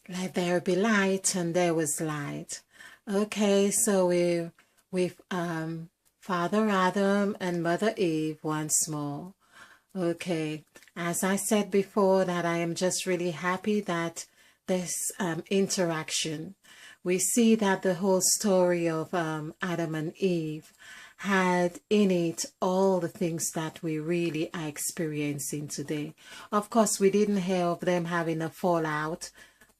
Let there be light, and there was light. Okay, so we with Father Adam and Mother Eve once more. Okay, as I said before, that I am just really happy that this interaction. We see that the whole story of Adam and Eve had in it all the things that we really are experiencing today. Of course, we didn't hear of them having a fallout,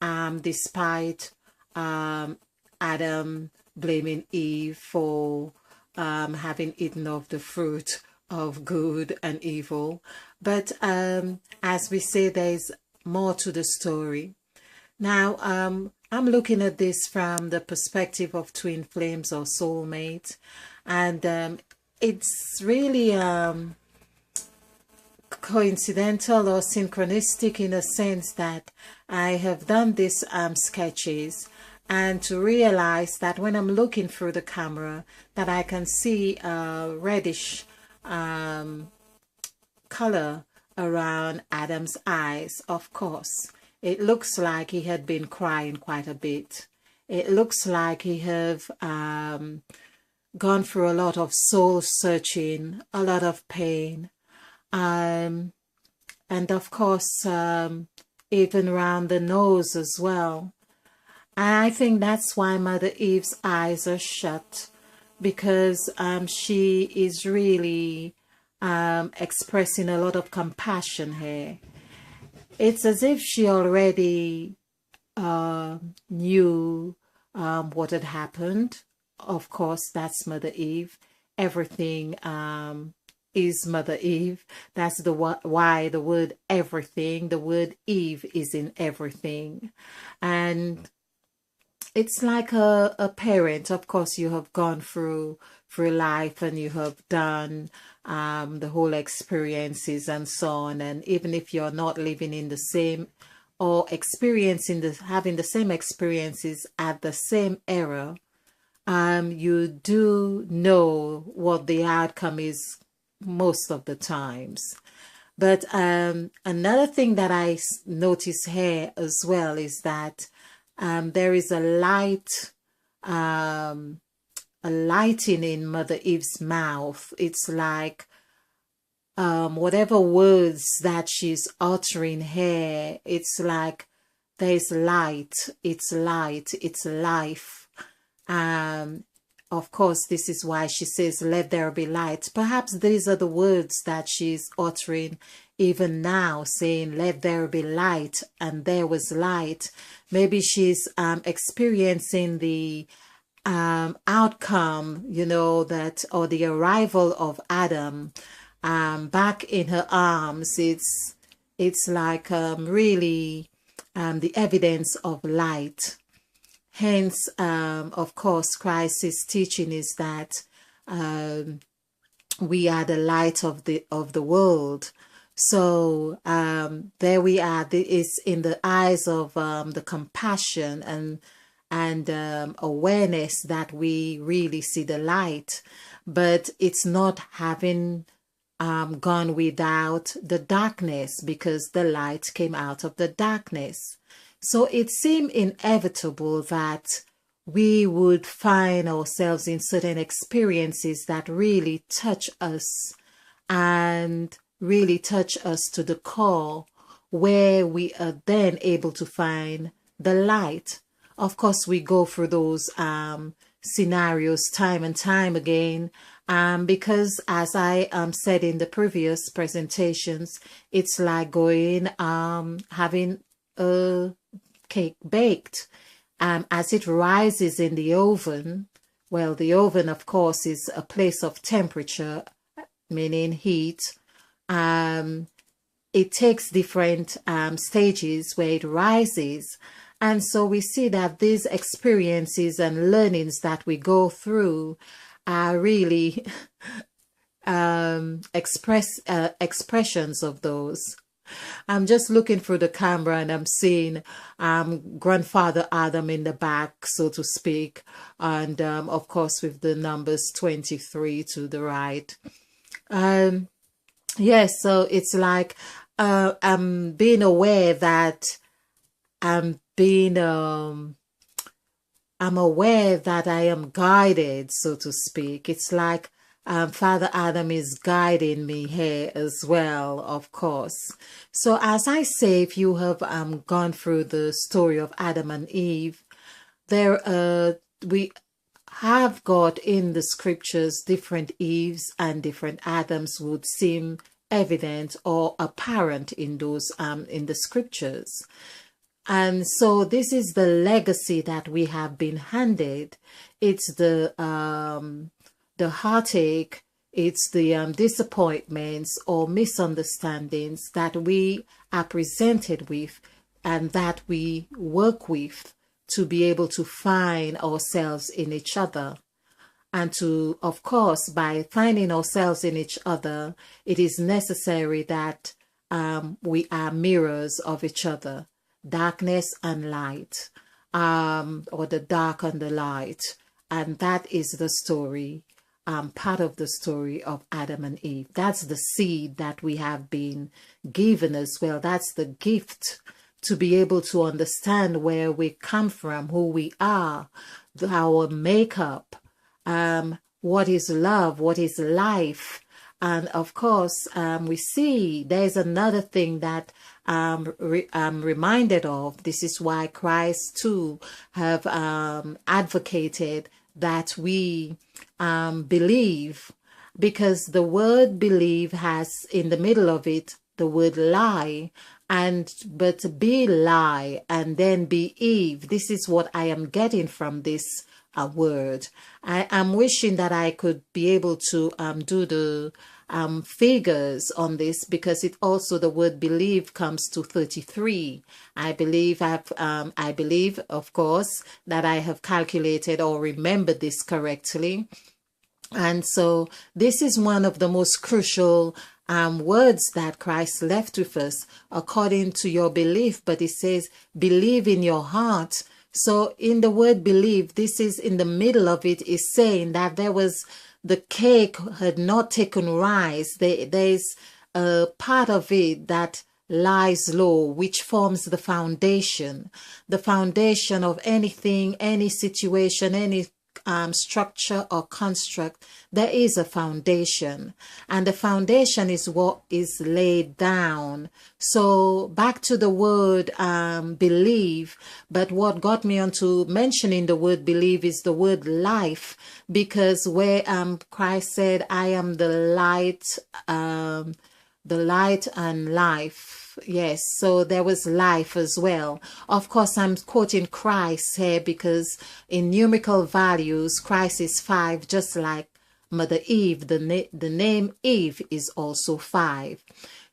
despite Adam blaming Eve for having eaten of the fruit of good and evil. But as we say, there's more to the story. Now, I'm looking at this from the perspective of twin flames or soulmates, and it's really coincidental or synchronistic in a sense that I have done these sketches and to realize that when I'm looking through the camera that I can see a reddish color around Adam's eyes. Of course, it looks like he had been crying quite a bit. It looks like he have gone through a lot of soul searching, a lot of pain, and of course, even around the nose as well. I think that's why Mother Eve's eyes are shut, because she is really expressing a lot of compassion here. It's as if she already knew what had happened. Of course, that's Mother Eve. Everything is Mother Eve. That's the why the word everything, the word Eve is in everything. And it's like a parent. Of course, you have gone through life and you have done the whole experiences and so on. And even if you're not living in the same or experiencing having the same experiences at the same era, you do know what the outcome is most of the times. But another thing that I notice here as well is that there is a lighting in Mother Eve's mouth. It's like whatever words that she's uttering here, it's like there's light, it's light, it's life. Of course, this is why she says, let there be light. Perhaps these are the words that she's uttering even now, saying, let there be light, and there was light. Maybe she's experiencing the outcome, that, or the arrival of Adam back in her arms. It's like really the evidence of light. Hence, of course, Christ's teaching is that we are the light of the world. So there we are. It's in the eyes of the compassion and awareness that we really see the light, but it's not having gone without the darkness, because the light came out of the darkness. So it seemed inevitable that we would find ourselves in certain experiences that really touch us and really touch us to the core, where we are then able to find the light. Of course, we go through those scenarios time and time again, because as I said in the previous presentations, it's like going having a cake baked. As it rises in the oven, well, the oven, of course, is a place of temperature, meaning heat. It takes different stages where it rises. And so we see that these experiences and learnings that we go through are really expressions of those. I'm just looking through the camera and I'm seeing grandfather Adam in the back, so to speak, and of course with the numbers 23 to the right. Yes, so it's like I'm being aware that I'm being I'm aware that I am guided, so to speak. It's like Father Adam is guiding me here as well, of course. So, as I say, if you have gone through the story of Adam and Eve, there we have got in the scriptures different Eves and different Adams would seem evident or apparent in those in the scriptures. And so this is the legacy that we have been handed. It's the heartache, it's the disappointments or misunderstandings that we are presented with and that we work with to be able to find ourselves in each other. And to, of course, by finding ourselves in each other, it is necessary that we are mirrors of each other, darkness and light, or the dark and the light. And that is the story, part of the story of Adam and Eve. That's the seed that we have been given as well. That's the gift to be able to understand where we come from, who we are, our makeup, what is love, what is life. And of course, we see there's another thing that I'm reminded of. This is why Christ too have advocated that we believe, because the word believe has in the middle of it the word lie, and but be lie and then be Eve. This is what I am getting from this word. I am wishing that I could be able to do the figures on this, because it also, the word believe comes to 33. I believe I believe, of course, that I have calculated or remembered this correctly. And so this is one of the most crucial words that Christ left with us, according to your belief. But it says, believe in your heart. So in the word believe, this is in the middle of it, is saying that there was, the cake had not taken rise. There's a part of it that lies low, which forms the foundation of anything, any situation, any structure or construct. There is a foundation, and the foundation is what is laid down. So back to the word believe, but what got me onto mentioning the word believe is the word life, because where Christ said, I am the light and life. Yes, so there was life as well. Of course, I'm quoting Christ here because in numerical values, Christ is 5, just like Mother Eve. The name Eve is also 5.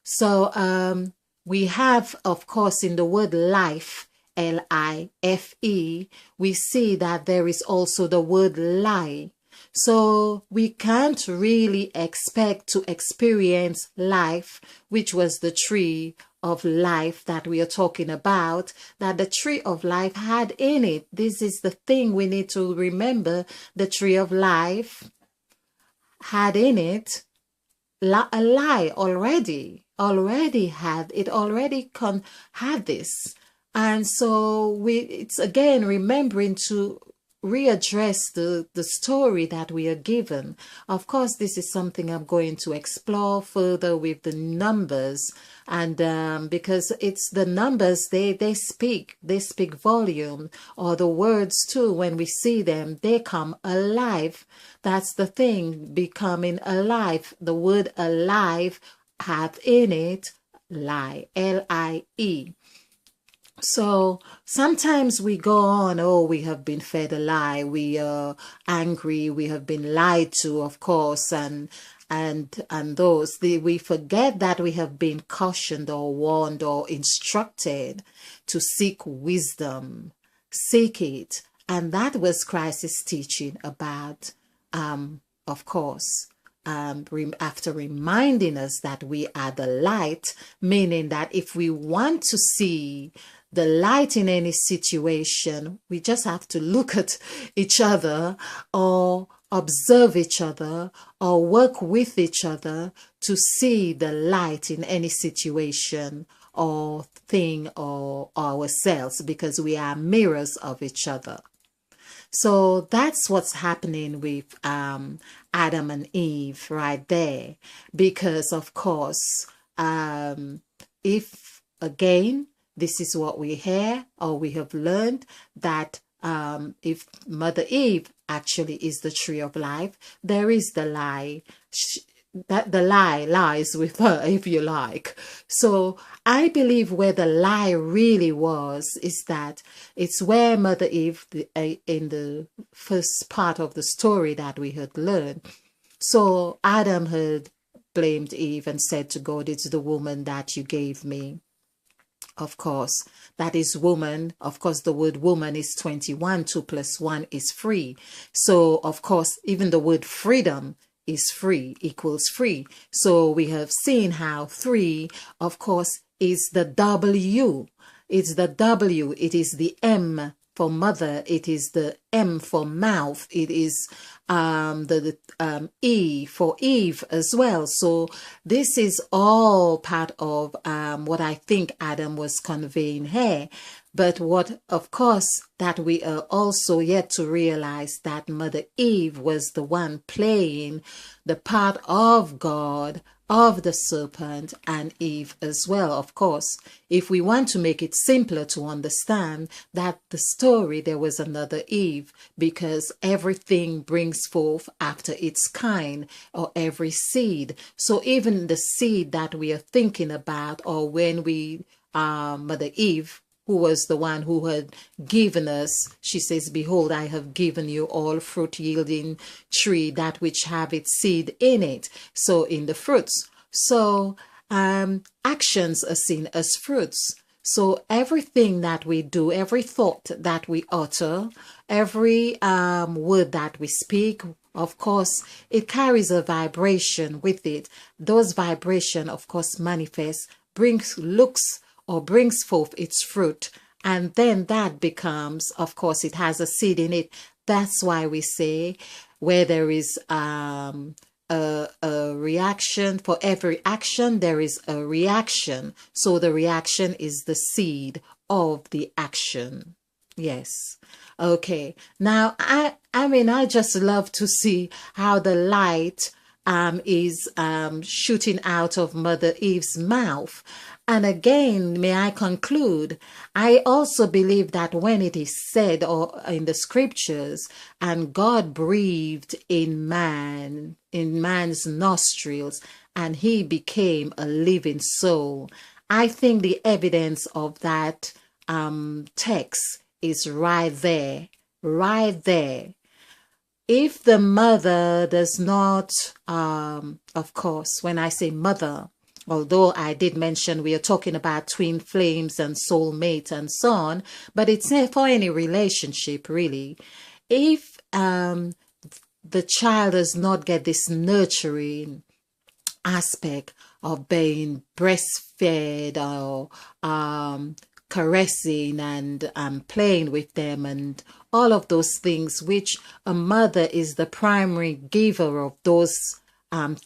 So we have, of course, in the word life, L-I-F-E, we see that there is also the word lie. So we can't really expect to experience life, which was the tree of life that we are talking about, that the tree of life had in it. This is the thing we need to remember. The tree of life had in it a lie already had it, had this. And so it's again remembering to readdress the story that we are given. Of course, this is something I'm going to explore further with the numbers, and because it's the numbers, they speak volume, or the words too, when we see them, they come alive. That's the thing, becoming alive. The word alive have in it lie, L-I-E. So sometimes we go on, oh, we have been fed a lie, we are angry, we have been lied to, of course, and we forget that we have been cautioned or warned or instructed to seek wisdom, seek it. And that was Christ's teaching about, of course, after reminding us that we are the light, meaning that if we want to see the light in any situation, we just have to look at each other or observe each other or work with each other to see the light in any situation or thing or ourselves, because we are mirrors of each other. So that's what's happening with Adam and Eve right there. Because, of course, if again, this is what we hear or we have learned, that if Mother Eve actually is the tree of life, there is the lie. That the lie lies with her, if you like. So I believe where the lie really was is that it's where Mother Eve, in the first part of the story that we had learned. So Adam had blamed Eve and said to God, "It's the woman that you gave me." Of course, that is woman. Of course, the word woman is 21. 2 plus 1 is 3. So, of course, even the word freedom is free equals free. So we have seen how 3, of course, is the W. It's the W. It is the M for mother. It is the M for mouth. It is the E for Eve as well. So this is all part of what I think Adam was conveying here. But what, of course, that we are also yet to realize that Mother Eve was the one playing the part of God, of the serpent, and Eve as well. Of course, if we want to make it simpler to understand that the story, there was another Eve, because everything brings forth after its kind, or every seed. So even the seed that we are thinking about, or when we, Mother Eve, who was the one who had given us, she says, "Behold, I have given you all fruit yielding tree, that which have its seed in it." So in the fruits. So actions are seen as fruits. So everything that we do, every thought that we utter, every word that we speak, of course, it carries a vibration with it. Those vibration, of course, manifest, brings forth its fruit, and then that becomes, of course, it has a seed in it. That's why we say where there is a reaction, for every action there is a reaction. So the reaction is the seed of the action. Yes. Okay. Now I mean, I just love to see how the light is shooting out of Mother Eve's mouth. And again, may I conclude, I also believe that when it is said, or in the scriptures, and God breathed in man's nostrils, and he became a living soul, I think the evidence of that text is right there, right there. If the mother does not, of course, when I say mother, although I did mention we are talking about twin flames and soulmate and so on, but it's not for any relationship really. If the child does not get this nurturing aspect of being breastfed or caressing and playing with them and all of those things, which a mother is the primary giver of those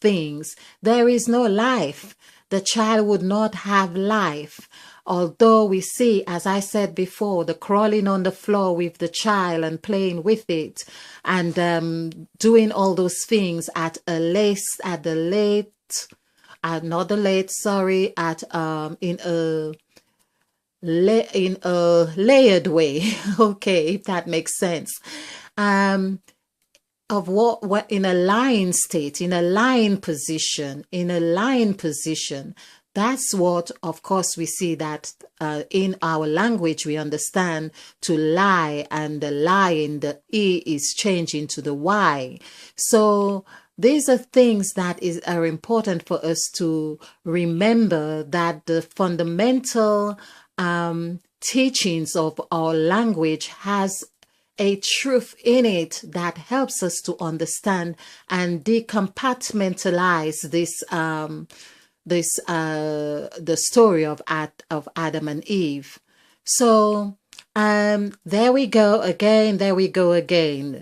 things, there is no life. The child would not have life. Although we see, as I said before, the crawling on the floor with the child and playing with it and doing all those things at in a layered way. Okay, if that makes sense. Of what in a lying state, in a lying position, that's what, of course, we see that in our language we understand to lie, and the lie in the E is changing to the Y. So these are things that are important for us to remember, that the fundamental teachings of our language has a truth in it that helps us to understand and decompartmentalize the story of Adam and Eve. So there we go again.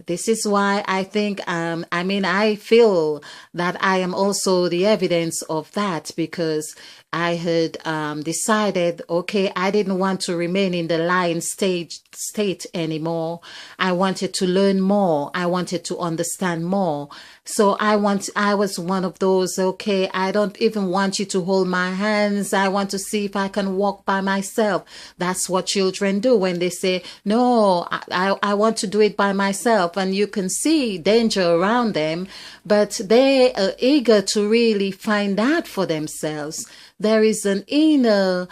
This is why I think I feel that I am also the evidence of that, because I had decided, okay, I didn't want to remain in the lying state anymore. I wanted to learn more. I wanted to understand more. So I was one of those, okay, I don't even want you to hold my hands. I want to see if I can walk by myself. That's what children do when they say, no, I want to do it by myself. And you can see danger around them, but they are eager to really find out for themselves. There is an inner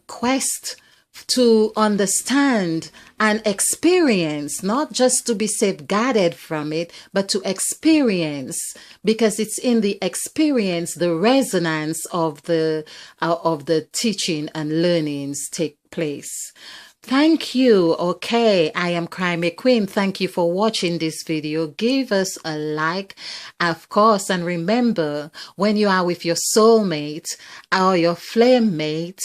quest to understand and experience, not just to be safeguarded from it, but to experience, because it's in the experience, the resonance of the teaching and learnings take place. Thank you. Okay, I am Crime Queen. Thank you for watching this video. Give us a like, of course, and remember, when you are with your soulmate or your flame mate,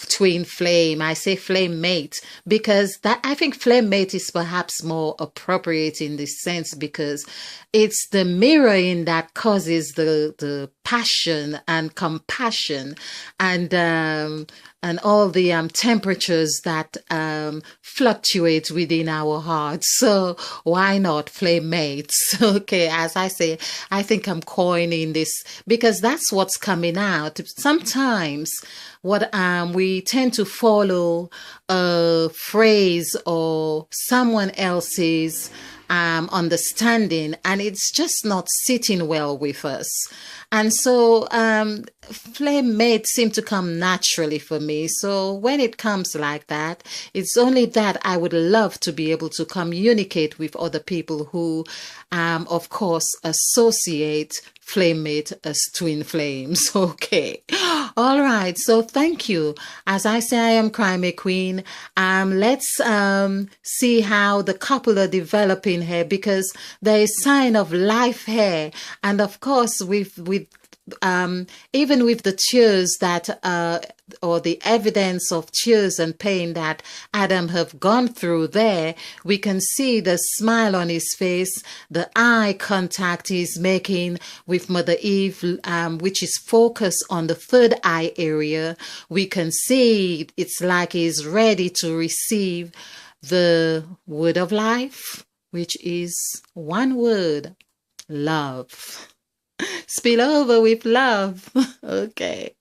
twin flame, I say flame mate because that, I think flame mate is perhaps more appropriate in this sense, because it's the mirroring that causes the passion and compassion and all the temperatures that fluctuate within our hearts. So why not flame mates? Okay, as I say, I think I'm coining this because that's what's coming out. Sometimes what we tend to follow a phrase or someone else's understanding, and it's just not sitting well with us. And so flame mates seem to come naturally for me. So when it comes like that, it's only that I would love to be able to communicate with other people who, of course, associate flame mate as twin flames. Okay. All right. So thank you. As I say, I am Crime Queen. Let's see how the couple are developing here, because there is sign of life here. And of course, even with the tears that or the evidence of tears and pain that Adam have gone through there, we can see the smile on his face, the eye contact he's making with Mother Eve, which is focused on the third eye area. We can see it's like he's ready to receive the word of life, which is one word: love. Spill over with love. Okay.